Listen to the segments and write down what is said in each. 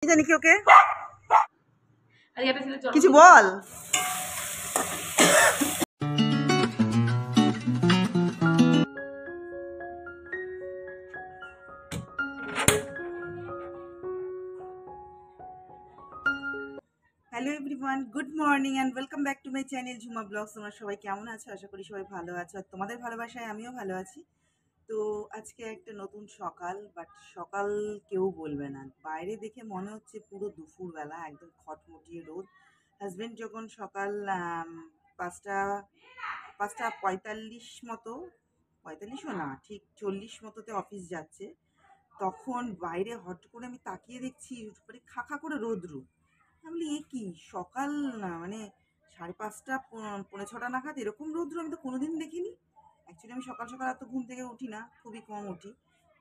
জানি কি ওকে কিছু বল। Hello everyone, good morning and welcome back to my channel Jhuma blogs. তোমরা সবাই কেমন আছো? আশা করি সবাই ভালো আছো, আর তোমাদের ভালোবাসায় আমিও ভালো আছি। তো আজকে একটা নতুন সকাল, বাট সকাল কেউ বলবে না, বাইরে দেখে মনে হচ্ছে পুরো দুপুরবেলা, একদম খটমটিয়ে রোদ। হাজব্যান্ড যখন সকাল 5:45 মতো, 45ও না, ঠিক 40 মতোতে অফিস যাচ্ছে, তখন বাইরে হট করে আমি তাকিয়ে দেখছি উপরে খা খা করে রোদ্রু। আমি বলি, এ কি সকাল না, মানে 5:30 পৌনে 6টা নাগাদ এরকম রৌদ্র আমি তো কোনোদিন দেখিনি। অ্যাকচুয়ালি আমি সকাল সকাল এত ঘুম থেকে উঠি না, খুবই কম উঠি।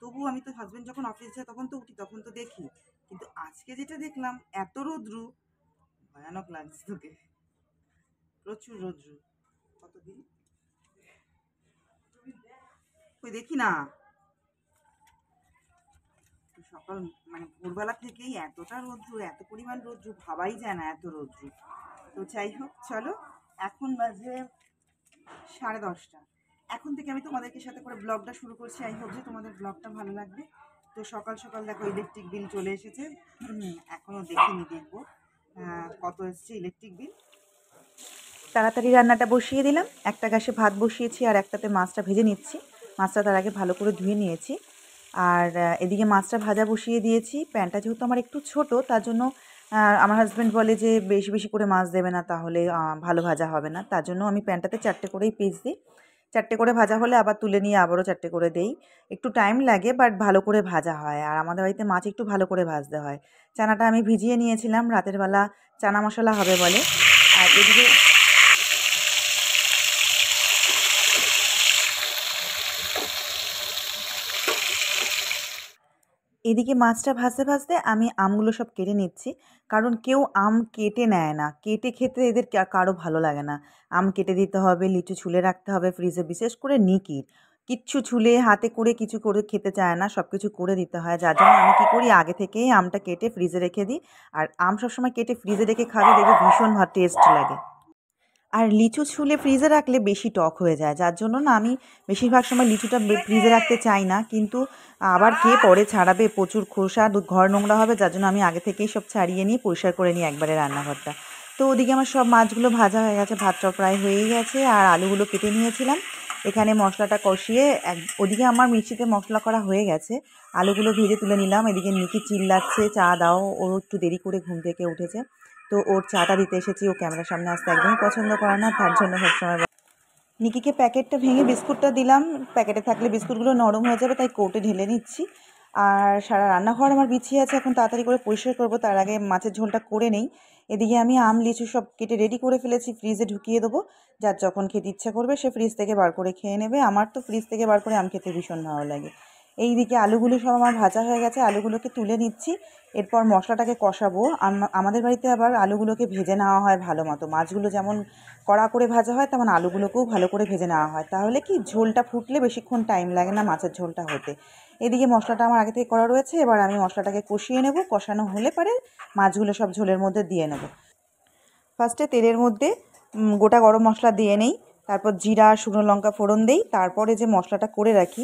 তবুও আমি তো হাজব্যান্ড যখন অফিস যায় তখন তো উঠি, তখন তো দেখি। কিন্তু আজকে যেটা দেখলাম, এত রৌদ্রু, ভয়ানক লাগছে তোকে, প্রচুর রৌদ্রু। কতদিন ওই দেখি না, সকাল মানে ভোরবেলা থেকেই এতটা রৌদ্রু, এত পরিমাণ রৌদ্রু, ভাবাই যায় না এত রৌদ্রু। তো যাই হোক, চলো, এখন বাজে 10:30। এখন থেকে আমি তোমাদেরকে সাথে করে ব্লগটা শুরু করছি। আই হোপ যে তোমাদের ব্লগটা ভালো লাগবে। তো সকাল সকাল দেখো ইলেকট্রিক বিল চলে এসেছে, এখনও দেখিনি, দেখবো কত এসছে ইলেকট্রিক বিল। তাড়াতাড়ি রান্নাটা বসিয়ে দিলাম, একটা গ্যাসে ভাত বসিয়েছি আর একটাতে মাছটা ভেজে নিচ্ছি। মাছটা তার আগে ভালো করে ধুয়ে নিয়েছি, আর এদিকে মাছটা ভাজা বসিয়ে দিয়েছি। প্যানটা যেহেতু আমার একটু ছোট, তার জন্য আমার হাজব্যান্ড বলে যে বেশি বেশি করে মাছ দেবে না, তাহলে ভালো ভাজা হবে না। তার জন্য আমি প্যানটাতে 4টে করেই পিস দিই। 4টে করে ভাজা হলে আবার তুলে নিয়ে আবারও 4টে করে দেই। একটু টাইম লাগে, বাট ভালো করে ভাজা হয়। আর আমাদের বাড়িতে মাছ একটু ভালো করে ভাজতে হয়। চানাটা আমি ভিজিয়ে নিয়েছিলাম, রাতের বেলা চানা মশলা হবে বলে। আর এদিকে মাছটা ভাজতে ভাজতে আমি আমগুলো সব কেটে নিচ্ছি, কারণ কেউ আম কেটে নেয় না, কেটে খেতে এদের কারো ভালো লাগে না। আম কেটে দিতে হবে, লিচু ছুলে রাখতে হবে ফ্রিজে, বিশেষ করে নিকির কিচ্ছু ছুলে হাতে করে কিছু করে খেতে চায় না, সব কিছু করে দিতে হয়। যার জন্য আমি কী করি, আগে থেকেই আমটা কেটে ফ্রিজে রেখে দিই। আর আম সবসময় কেটে ফ্রিজে রেখে খাবে, দেখবে ভীষণ টেস্ট লাগে। আর লিচু ছুলে ফ্রিজে রাখলে বেশি টক হয়ে যায়, যার জন্য না আমি বেশিরভাগ সময় লিচুটা ফ্রিজে রাখতে চাই না। কিন্তু আবার কে পরে ছাড়াবে, প্রচুর খোসা, ঘর নোংরা হবে, যার জন্য আমি আগে থেকেই সব ছাড়িয়ে নিই, পরিষ্কার করে নিই একবারে রান্নাঘরটা। তো ওদিকে আমার সব মাছগুলো ভাজা হয়ে গেছে, ভাতটা প্রায় হয়েই গেছে, আর আলুগুলো কেটে নিয়েছিলাম। এখানে মশলাটা কষিয়ে ওদিকে আমার মিক্সিতে মশলা করা হয়ে গেছে, আলুগুলো ভেজে তুলে নিলাম। এদিকে নিকি চিল্লাচ্ছে, চা দাও। ও একটু দেরি করে ঘুম থেকে উঠেছে, তো ওর চাটা দিতে এসেছি। ও ক্যামেরার সামনে আসতে একদমই পছন্দ করে না, তার জন্য সবসময় নিকিকে প্যাকেটটা ভেঙে বিস্কুটটা দিলাম। প্যাকেটে থাকলে বিস্কুটগুলো নরম হয়ে যাবে, তাই কৌটে ঢেলে নিচ্ছি। আর সারা রান্নাঘর আমার বিছিয়ে আছে, এখন তাড়াতাড়ি করে পরিষ্কার করবো, তার আগে মাছের ঝোলটা করে নেই। এদিকে আমি আম লিচু সব কেটে রেডি করে ফেলেছি, ফ্রিজে ঢুকিয়ে দেবো। যার যখন খেতে ইচ্ছা করবে সে ফ্রিজ থেকে বার করে খেয়ে নেবে। আমার তো ফ্রিজ থেকে বার করে আম খেতে ভীষণ ভালো লাগে। এই দিকে আলুগুলো সব আমার ভাজা হয়ে গেছে, আলুগুলোকে তুলে নিচ্ছি। এরপর মশলাটাকে কষাবো। আমাদের বাড়িতে আবার আলুগুলোকে ভেজে নেওয়া হয় ভালো মতো। মাছগুলো যেমন কড়া করে ভাজা হয়, তেমন আলুগুলোকেও ভালো করে ভেজে নেওয়া হয়, তাহলে কি ঝোলটা ফুটলে বেশিক্ষণ টাইম লাগে না মাছের ঝোলটা হতে। এদিকে মশলাটা আমার আগে থেকে করা রয়েছে, এবার আমি মশলাটাকে কষিয়ে নেব। কষানো হলে পরে মাছগুলো সব ঝোলের মধ্যে দিয়ে নেব। ফার্স্টে তেলের মধ্যে গোটা গরম মশলা দিয়ে নেই, তারপর জিরা শুকনো লঙ্কা ফোড়ন দেই, তারপরে যে মশলাটা করে রাখি,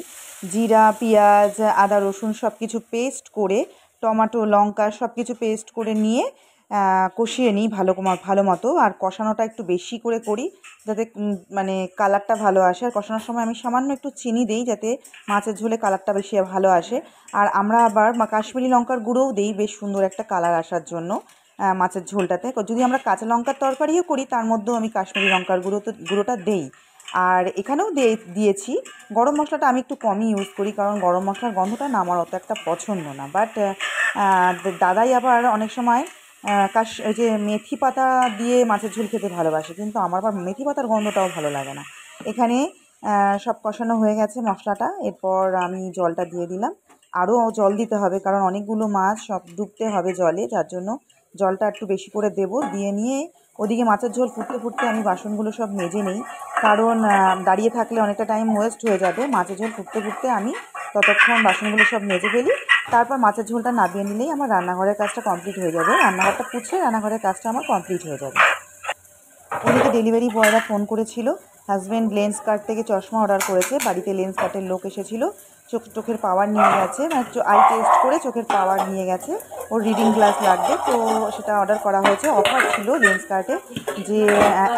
জিরা পেঁয়াজ আদা রসুন সব কিছু পেস্ট করে, টমেটো লঙ্কা সব কিছু পেস্ট করে নিয়ে কষিয়ে নিই ভালো মতো। আর কষানোটা একটু বেশি করে করি, যাতে মানে কালারটা ভালো আসে। আর কষানোর সময় আমি সামান্য একটু চিনি দিই, যাতে মাছের ঝোলে কালারটা বেশি ভালো আসে। আর আমরা আবার কাশ্মীরি লঙ্কার গুঁড়োও দিই, বেশ সুন্দর একটা কালার আসার জন্য মাছের ঝোলটাতে। যদি আমরা কাঁচা লঙ্কার তরকারিও করি, তার মধ্যেও আমি কাশ্মীরি লঙ্কার গুঁড়োটা দেই। আর এখানেও দিয়েছি। গরম মশলাটা আমি একটু কমই ইউজ করি, কারণ গরম মশলার গন্ধটা না আমার অত একটা পছন্দ না। বাট দাদাই আবার অনেক সময় ওই যে মেথি পাতা দিয়ে মাছের ঝোল খেতে ভালোবাসে, কিন্তু আমার আবার মেথি পাতার গন্ধটাও ভালো লাগে না। এখানে সব কষানো হয়ে গেছে মশলাটা, এরপর আমি জলটা দিয়ে দিলাম। আরও জল দিতে হবে, কারণ অনেকগুলো মাছ সব ডুবতে হবে জলে, যার জন্য জলটা একটু বেশি করে দেব। দিয়ে নিয়ে ওদিকে মাছের ঝোল ফুটতে ফুটতে আমি বাসনগুলো সব মেজে নেই, কারণ দাঁড়িয়ে থাকলে অনেকটা টাইম ওয়েস্ট হয়ে যাবে। মাছের ঝোল ফুটতে ফুটতে আমি ততক্ষণ বাসনগুলো সব মেজে ফেলি, তারপর মাছের ঝোলটা নামিয়ে নিলেই আমার রান্নাঘরের কাজটা কমপ্লিট হয়ে যাবে। রান্নাঘরটা পুছে রান্নাঘরের কাজটা আমার কমপ্লিট হয়ে যাবে। ওদিকে ডেলিভারি বয়রা ফোন করেছিল, হাজব্যান্ড লেন্স কার্ট থেকে চশমা অর্ডার করেছে। বাড়িতে লেন্স কার্টের লোক এসেছিল, চোখের পাওয়ার নিয়ে গেছে, মানে আই টেস্ট করে চোখের পাওয়ার নিয়ে গেছে। ওর রিডিং গ্লাস লাগবে, তো সেটা অর্ডার করা হয়েছে। অফার ছিল লেন্স কার্টে যে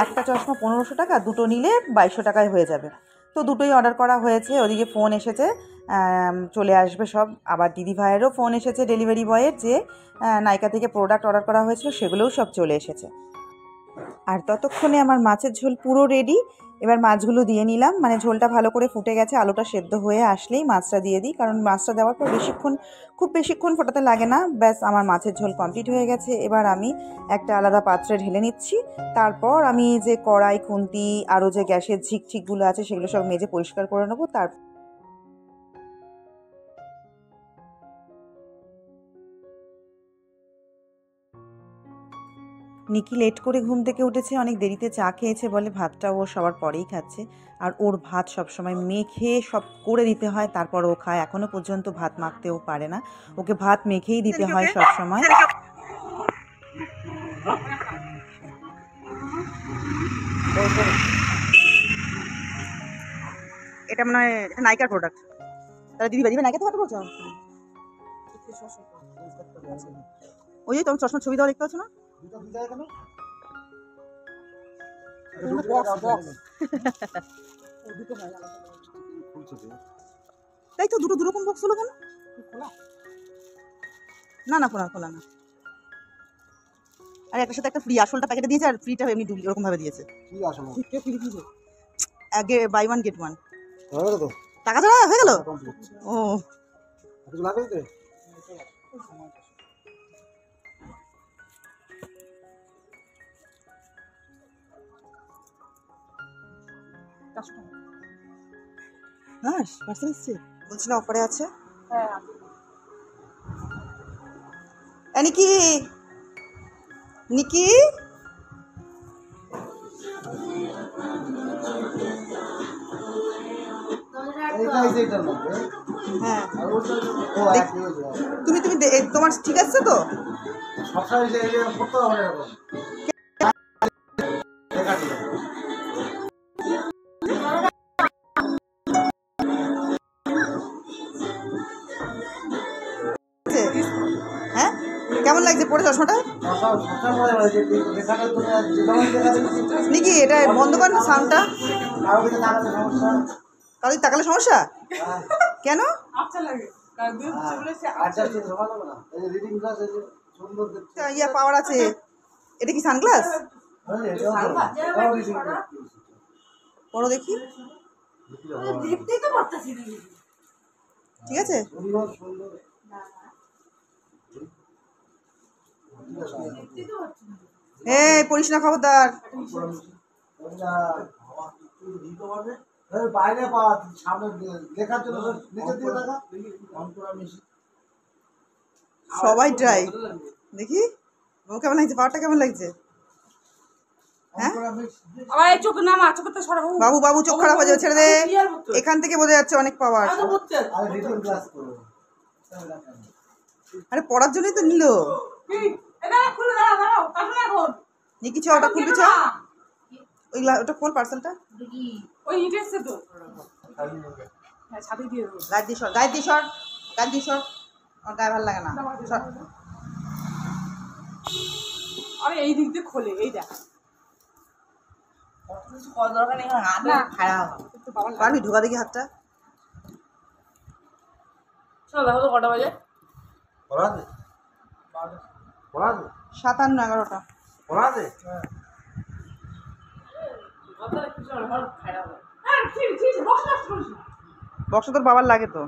একটা চশমা 1500 টাকা, দুটো নিলে 2200 টাকায় হয়ে যাবে। তো দুটোই অর্ডার করা হয়েছে। ওদিকে ফোন এসেছে, চলে আসবে সব। আবার দিদি ভাইয়েরও ফোন এসেছে ডেলিভারি বয়ের, যে নাইকা থেকে প্রোডাক্ট অর্ডার করা হয়েছিল সেগুলোও সব চলে এসেছে। আর ততক্ষণে আমার মাছের ঝোল পুরো রেডি। এবার মাছগুলো দিয়ে নিলাম, মানে ঝোলটা ভালো করে ফুটে গেছে, আলুটা সেদ্ধ হয়ে আসলেই মাছটা দিয়ে দিই, কারণ মাছটা দেওয়ার পর খুব বেশিক্ষণ ফোটাতে লাগে না। ব্যাস আমার মাছের ঝোল কমপ্লিট হয়ে গেছে। এবার আমি একটা আলাদা পাত্রে ঢেলে নিচ্ছি। তারপর আমি যে কড়াই, খুন্তি, আরও যে গ্যাসের ঝিকঝিকগুলো আছে সেগুলো সব মেজে পরিষ্কার করে নেবো। নিকি লেট করে ঘুম থেকে উঠেছে, অনেক দেরিতে চা খেয়েছে বলে ভাতটা ও সবার পরেই খাচ্ছে। আর ওর ভাত সবসময় মেখে সব করে দিতে হয়, তারপর ও খায়। এখনও পর্যন্ত ভাত মাখতেও পারে না, ওকে ভাত মেখেই দিতে হয় সবসময়। এটা মনে হয় নাইকার প্রোডাক্ট। তাহলে দিদি দিবে নাইকা তো কথা বলছো? ওই যে তোমার চশমার ছবি দেওয়া দেখতে পাচ্ছ না? তাই তো, দুটো দুরকম বক্স হলো কেন? না না, খোলা না। আর একটার সাথে একটা ফ্রি, আসলটা প্যাকেটে দিয়েছে আর ফ্রিটা এমনি ওরকম ভাবে দিয়েছে। আগে বাই ওয়ান গেট ওয়ান। টাকা ছাড়া হয়ে গেল। ও হ্যাঁ, পার্সেল এসছে বলছিল, অফারে আছে। নিকি, নিকি হ্যাঁ, তুমি তোমার ঠিক আছে তো? হ্যাঁ, কেমন লাগছে পরে চশমাটা? নিকি এটা বন্ধ কর না সাউন্ডটা। কারোর তাকালে সমস্যা কেন? ইয়া পাওয়ার আছে। এটা কি সানগ্লাস? পড়ো দেখি। ঠিক আছে, পড়িস না খবরদার। সবাই ট্রাই দেখি ও কেমন লাগছে, পাওয়ারটা কেমন লাগছে? হ্যাঁ বাবু, বাবু চোখ খারাপ হয়ে যাবে, ছেড়ে দে। এখান থেকে বোঝা যাচ্ছে অনেক পাওয়ার। আরে পড়ার জন্যই তো নিল। নিকি চ, ওটা খুলবি চ, ওটা খোল পার্সেলটা। গায়ে দিয়ে সর, গায়ে দিয়ে সর, গায়ে দিয়ে সর। আমার গায়ে ভালো লাগে না। আরে এই দিক দিয়ে খোলে, এই দেখ পারবি ঢোকা দেখি হাতটা। দেখো তো কটা বাজে? 57-11টা। বক্স তোর বাবার লাগে তো।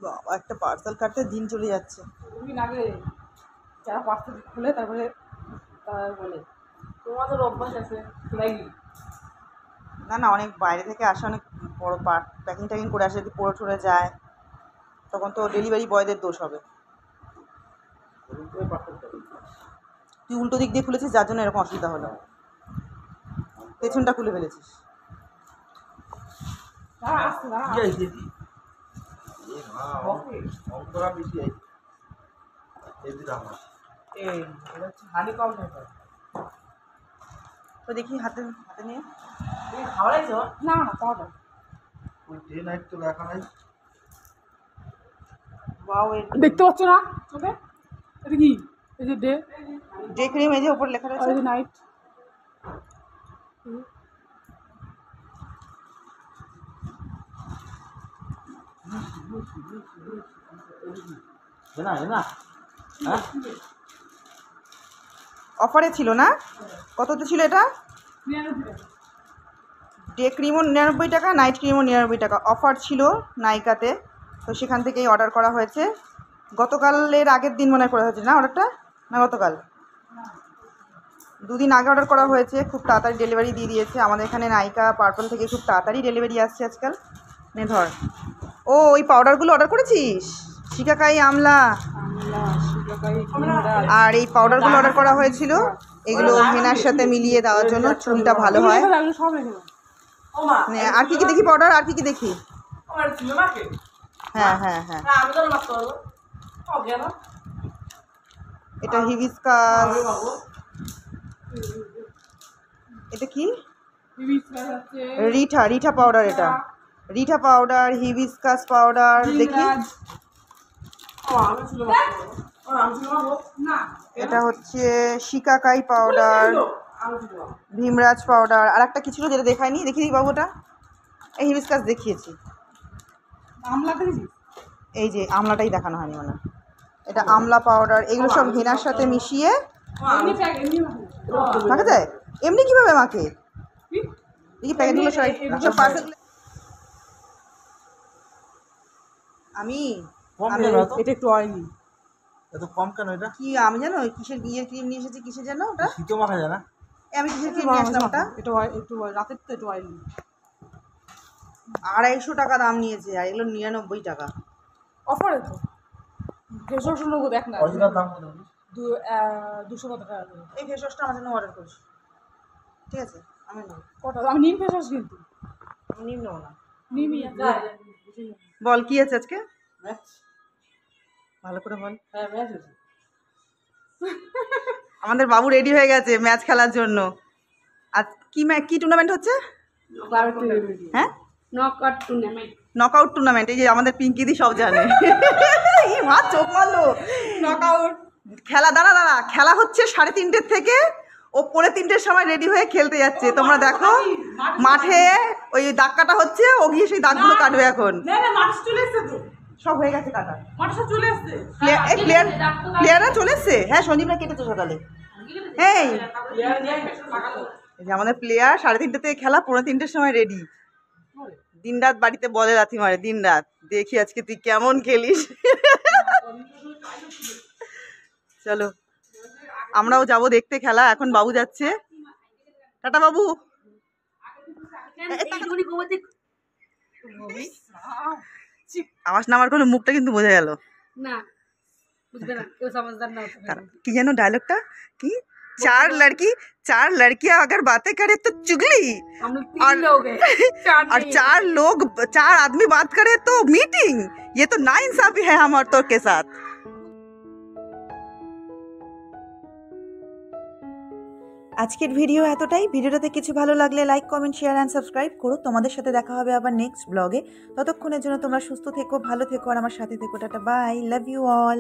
বাবা, একটা পার্সেল কাটতে দিন চলে যাচ্ছে। যারা পার্সেল খুলে তারপরে বলে তোমাদের অভ্যাস আছে নাকি? না না, অনেক বাইরে থেকে আসে, অনেক বড় প্যাকিং ট্যাকিং করে আসে, যদি পড়ে টরে যায় তখন তো ডেলিভারি বয়দের দোষ হবে। তুই উল্টো দিক দিয়ে খুলেছিস, যার জন্য এরকম অসুবিধা হলো। পেছনটা খুলে ফেলেছিস। দাঁড়া আসতে দাঁড়া কি আইছে কি এ মা অঙ্করা বেশি আইছে এদিকে আমার এই এটা হচ্ছে হানি কম নেই তো দেখি হাতে হাতে নিয়ে। তুমি খাওয়াইছো না না পাউডার ওই ডে নাইট তো লেখা নাই ওয়াও, এর দেখতে পাচ্ছ না চোখে এটা কি এই যে ডে ডে ক্রিম এই যে উপর লেখা আর রয়েছে। এই যে নাইট না না হ্যাঁ অফারে ছিল না? কততে ছিল এটা? ডে ক্রিমও 99 টাকা, নাইট ক্রিমও 99 টাকা অফার ছিল নাইকাতে। তো সেখান থেকেই অর্ডার করা হয়েছে। গতকালের আগের দিন মনে হয় করা হয়েছে না অর্ডারটা? না গতকাল, দুদিন আগে অর্ডার করা হয়েছে। খুব তাড়াতাড়ি ডেলিভারি দিয়ে দিয়েছে। আমাদের এখানে নাইকা পার্পল থেকে খুব তাড়াতাড়ি ডেলিভারি আসছে আজকাল। নে ধর। ও ওই পাউডারগুলো অর্ডার করেছিস? শিকাকাই, আমলা আর এই পাউডারগুলো অর্ডার করা হয়েছিল। এগুলো হেনার সাথে মিলিয়ে দেওয়ার জন্য চুলটা ভালো হয়। সব রেখে দাও নে, আর কি কি দেখি পাউডার, আর কি কি দেখি? আমার ছিল না কে হ্যাঁ হ্যাঁ হ্যাঁ, না আমি তো মারতে পারবো ও গেল এটা হিবিস্কাস। আমি বাবু এটা কি? বিবিসকার আছে রিঠা, রিঠা পাউডার। এটা রিঠা পাউডার, হিবিস্কাস পাউডার। দেখি ও আমি ছিল আমি ছিল না এটা হচ্ছে শিকাকাই পাউডার, আমি ছিল ভীমরাজ পাউডার। আর একটা কি ছিল যেটা দেখায়নি? দেখি দেখি বাবুটা। এই হিবিস্কাস দেখিয়েছি, আমলা দেখি এই যে আমলাটাই দেখানো হয়নি মানে। এটা আমলা পাউডার। এগুলো সব হেনার সাথে মিশিয়ে এমনি প্যাক এমনি মাখা যায়। এমনি কিভাবে মাখে? কি দেখি প্যাকেটগুলো সবাই সব পার্সেল। আমি কম আমি কেন এত এটা একটু অয়েলি এত কম কেন এটা কি আমি জানো কিসের বিয়ের ক্রিম নিয়ে এসেছি? কিসের জানো ওটা? শীতও মাখা যায় না আমি কিসের ক্রিম নিয়ে আসলাম ওটা? একটু একটু রাতের তো একটু অয়েলি 250 টাকা দাম নিয়েছে, আর এগুলো 99 টাকা। অফারে তো ফেস লোক দেখ না অরিজিনাল দাম কত 200 কত টাকা করে। এই ফেস ওয়াশটা আমার জন্য অর্ডার করিস, ঠিক আছে? আমি নেব। কটা আমি নিম ফেস ওয়াশ কিন্তু আমি নিম নেবো না। নিমই বল কি আছে আজকে, ম্যাচ ভালো করে বল। হ্যাঁ ম্যাচ আছে আমাদের বাবু রেডি হয়ে গেছে ম্যাচ খেলার জন্য। আর কি কি টুর্নামেন্ট হচ্ছে? হ্যাঁ, নকআউট টুর্নামেন্ট নকআউট টুর্নামেন্ট। এই যে আমাদের পিঙ্কিদি সব জানে। এই মা চোখ মারলো। নকআউট খেলা, দাঁড়া দাঁড়া, খেলা হচ্ছে 3:30 থেকে। ও 3:45 সময় রেডি হয়ে খেলতে যাচ্ছে। তোমরা দেখো মাঠে ওই দাগ কাটা হচ্ছে, ও গিয়ে সেই দাগগুলো কাটবে এখন। না না মাঠ চলে এসেছে তো সব হয়ে গেছে কাটা। মাঠ সব চলে এসেছে প্লেয়াররা চলে এসছে। হ্যাঁ, সঞ্জীবরা কেটেছে সকালে। এই এই যে আমাদের প্লেয়ার 3:30 থেকে খেলা, 3:45 সময় রেডি। দিনরাত বাড়িতে বলে লাথি মারে, দিনরাত। দেখি আজকে তুই কেমন খেলিস। চলো আমরাও যাব দেখতে খেলা। এখন বাবু যাচ্ছে। টাটা বাবু। আওয়াজ নামার কোনো মুখটা কিন্তু বোঝা গেল না বুঝবে না কেউ समझदार না কি যেন ডায়লগটা কি? चार लड़कियां अगर बातें करे तो चुगली, हम लोग 3 लोग हैं और 4 आदमी बात करे तो मीटिंग। ये तो नाइंसाफी है हम औरतों के साथ। আজকের ভিডিও এতটাই। ভিডিওটাতে কিছু ভালো লাগলে like, comment, share and subscribe করো। তোমাদের সাথে দেখা হবে আবার নেক্সট ব্লগে। ততক্ষণের জন্য তোমরা সুস্থ থেকো, ভালো থেকো, আর আমার সাথে থেকো। Tata, bye, love you all.